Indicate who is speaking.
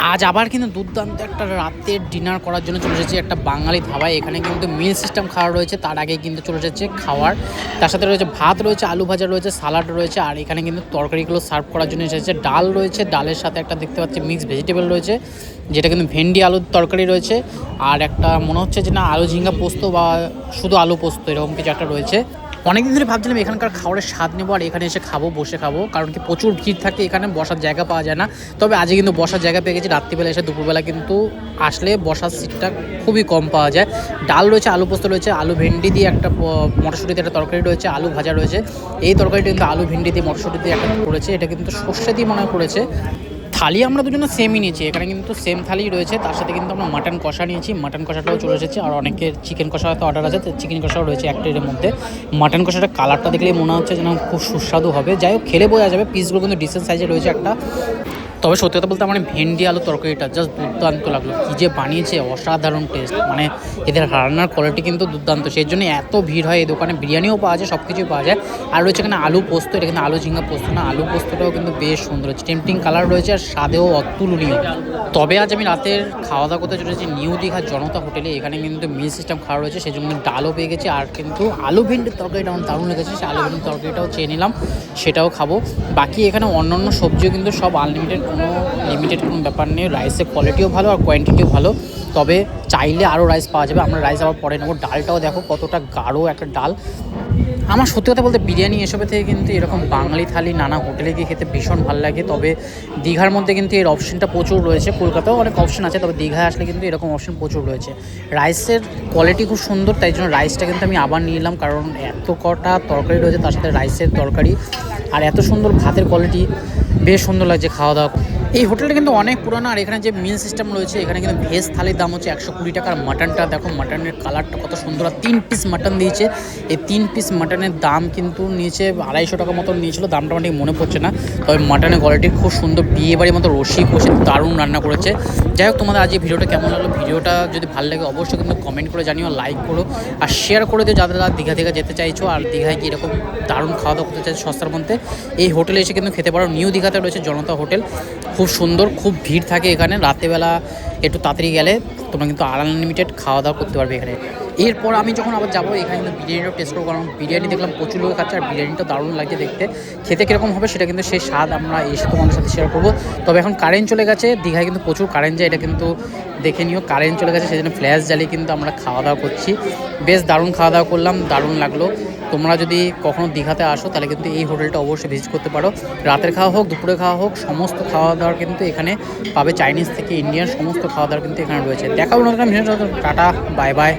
Speaker 1: আজ আবার কিন্তু দুর্দান্ত একটা রাতের ডিনার করার জন্য চলে এসেছি একটা বাঙালি ধাবায়। এখানে কিন্তু মিল সিস্টেম খাওয়া রয়েছে, তার আগে কিন্তু চলে এসেছে খাওয়ার। তার সাথে রয়েছে ভাত রয়েছে, আলু ভাজা রয়েছে, সালাড রয়েছে, আর এখানে কিন্তু তরকারিগুলো সার্ভ করার জন্য এসেছে। ডাল রয়েছে, ডালের সাথে একটা দেখতে পাচ্ছি মিক্স ভেজিটেবল রয়েছে, যেটা কিন্তু ভেন্ডি আলুর তরকারি রয়েছে, আর একটা মনে হচ্ছে যে না আলু ঝিঙ্গা পোস্ত বা শুধু আলু পোস্ত এরকম কিছু একটা রয়েছে। অনেকদিন ধরে ভাবছিলাম এখানকার খাবারের স্বাদ নেবো আর এখানে এসে খাবো, বসে খাবো, কারণ কি প্রচুর ভিড় থাকে এখানে, বসার জায়গা পাওয়া যায় না। তবে আজকে কিন্তু বসার জায়গা পেয়ে গেছি। রাত্রিবেলা এসে দুপুরবেলা কিন্তু আসলে বসার সিটটা খুবই কম পাওয়া যায়। ডাল রয়েছে, আলু পোস্ত রয়েছে, আলু ভেন্ডি দিয়ে একটা মটরশুঁটি দিয়ে একটা তরকারি রয়েছে, আলু ভাজা রয়েছে। এই তরকারিটা কিন্তু আলু ভেন্ডি দিয়ে মটরশুঁটি দিয়ে একটা করেছে, এটা কিন্তু সর্ষে দিয়ে মনে হয় করেছে। থালি আমরা দুজনে সেমই নিয়েছি, এখানে কিন্তু সেম থালি রয়েছে। তার সাথে কিন্তু আমরা মাটন কষা নিয়েছি, মাটন কষাটাও চলে এসেছে। আর অনেকের চিকেন কষা হয়তো অর্ডার আছে, চিকেন কষাও রয়েছে একটা এর মধ্যে। মাটন কষাটা কালারটা দেখলেই মনে হচ্ছে যেন খুব সুস্বাদু হবে। যাই হোক, খেলে বোঝা যাবে। পিসগুলো কিন্তু ডিসেন্ট সাইজে রয়েছে একটা। তবে সত্যি কথা বলতে আমার ভেন্ডি আলু তরকারিটা জাস্ট দুর্দান্ত লাগলো। কী যে বানিয়েছে, অসাধারণ টেস্ট। মানে এদের রান্নার কোয়ালিটি কিন্তু দুর্দান্ত, সেই জন্য এত ভিড় হয় এই দোকানে। বিরিয়ানিও পাওয়া যায়, সব কিছুই পাওয়া যায়। আর রয়েছে এখানে আলু পোস্ত, এটা কিন্তু আলু ঝিঙ্গা পোস্ত না, আলু পোস্তটাও কিন্তু বেশ সুন্দর হচ্ছে, টেম্পটিং কালার রয়েছে আর স্বাদেও অতুলনীয়। তবে আজ আমি রাতের খাওয়া দাওয়া করতে চলেছি নিউ দীঘার জনতা হোটেলে। এখানে কিন্তু মিল সিস্টেম খাওয়া রয়েছে, সেই জন্য ডালও পেয়ে গেছি। আর কিন্তু আলু ভেন্ডির তরকারিটা আমার দারুণ লেগেছে, সেই আলু ভেন্ডির তরকারিটাও চেয়ে নিলাম, সেটাও খাবো। বাকি এখানে অন্যান্য সবজিও কিন্তু সব আনলিমিটেড, কোনো লিমিটেড কোনো ব্যাপার নেই। রাইসের কোয়ালিটিও ভালো আর কোয়ান্টিটিও ভালো। তবে চাইলে আরও রাইস পাওয়া যাবে, আমরা রাইস আবার পরে নেবো। ডালটাও দেখো কতটা গাঢ় একটা ডাল। আমার সত্যি কথা বলতে বিরিয়ানি এসবের থেকে কিন্তু এরকম বাঙালি থালি নানা হোটেলে গিয়ে খেতে ভীষণ ভালো লাগে। তবে দীঘার মধ্যে কিন্তু এর অপশনটা প্রচুর রয়েছে, কলকাতাও অনেক অপশন আছে, তবে দীঘায় আসলে কিন্তু এরকম অপশন প্রচুর রয়েছে। রাইসের কোয়ালিটি খুব সুন্দর, তাই জন্য রাইসটা কিন্তু আমি আবার নিয়ে নিলাম, কারণ এত কটা তরকারি রয়েছে, তার সাথে রাইসের তরকারি আর এত সুন্দর ভাতের কোয়ালিটি, বেশ সুন্দর লাগছে খাওয়া দাওয়া। এই হোটেলটা কিন্তু অনেক পুরোনো। আর এখানে যে মিল সিস্টেম রয়েছে, এখানে কিন্তু ভেজ থালির দাম হচ্ছে 120 টাকার। মাটনটা দেখো, মাটনের কালারটা কত সুন্দর, আর 3 পিস মাটন দিয়েছে। এই 3 পিস মাটনের দাম কিন্তু নিয়েছে 250 টাকা মতন নিয়েছিল, দামটা আমার ঠিক মনে পড়ছে না। তবে মাটনের কোয়ালিটি খুব সুন্দর, বিয়ে বাড়ির মতো রসি কষে দারুণ রান্না করেছে। যাই হোক, তোমাদের আজ এই ভিডিওটা কেমন লাগলো? ভিডিওটা যদি ভালো লাগে অবশ্যই কিন্তু কমেন্ট করে জানিও, লাইক করো আর শেয়ার করে দিও যারা দীঘা যেতে চাইছো আর দীঘায় গিয়ে এরকম দারুণ খাওয়া দাওয়া করতে চাইছো সস্তার মধ্যে। এই হোটেলে এসে কিন্তু খেতে পারো। নিউ দীঘাতে রয়েছে জনতা হোটেল, খুব সুন্দর, খুব ভিড় থাকে এখানে। রাতেরবেলা একটু তাড়াতাড়ি গেলে তোমরা কিন্তু আনলিমিটেড খাওয়া দাওয়া করতে পারবে এখানে। এরপর আমি যখন আবার যাবো এখানে কিন্তু বিরিয়ানিটাও টেস্ট করবো, কারণ বিরিয়ানি দেখলাম প্রচুর লোক খাচ্ছে আর বিরিয়ানিটা দারুণ লাগছে দেখতে। খেতে কীরকম হবে সেটা কিন্তু সেই স্বাদ আমরা এসে তোমাদের সাথে শেয়ার করবো। তবে এখন কারেন্ট চলে গেছে, দীঘায় কিন্তু প্রচুর কারেন্ট যায়, এটা কিন্তু দেখে নিও। কারেন্ট চলে গেছে, সেই জন্য ফ্ল্যাশ জ্বালিয়ে কিন্তু আমরা খাওয়া দাওয়া করছি। বেশ দারুণ খাওয়া দাওয়া করলাম, দারুণ লাগলো। তোমরা যদি কখনো দীঘাতে আসো তাহলে কিন্তু এই হোটেলটা অবশ্যই ভিজিট করতে পারো। রাতের খাওয়া হোক, দুপুরে খাওয়া হোক, সমস্ত খাওয়া দাওয়ার কিন্তু এখানে পাবে। চাইনিজ থেকে ইন্ডিয়ান সমস্ত খাওয়া দাওয়ার কিন্তু এখানে রয়েছে। দেখা হলো না, টাটা, বাই বাই।